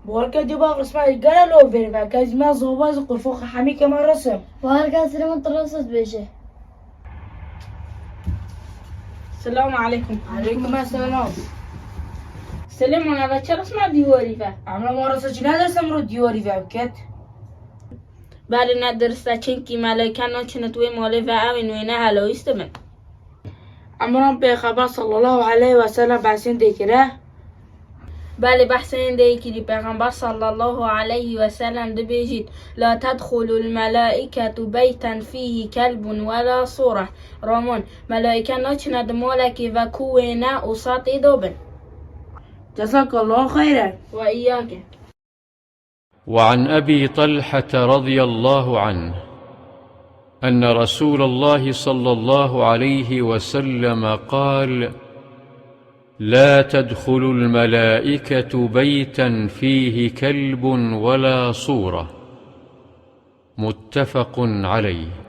بوركا دي بقى اسمها الجنة لو فيرفا كازما زوباز قفوخ حمي كما رسم وهركا سليمان ترصص بيشه. السلام عليكم. عليكم السلام. سلام أنا بشر اسمع ديوريفا. عملا مرسا جنادر سمرو ديوري فابكت. بعد ندرس تشينكي ملاكنا كانت وين مولفا أوين وينها لو يستمع. عمران بيخبر صلى الله عليه وسلم بحسين ديكراه. بالي بحسين ديكي لبيغمبر صلى الله عليه وسلم دبيجيت لا تدخل الملائكة بيتا فيه كلب ولا صورة رامون ملائكة نوچنا دمولك وكوينا أصاطي دوبن. جزاك الله خيرا. وإياك. وعن أبي طلحة رضي الله عنه أن رسول الله صلى الله عليه وسلم قال: لا تدخل الملائكة بيتا فيه كلب ولا صورة. متفق عليه.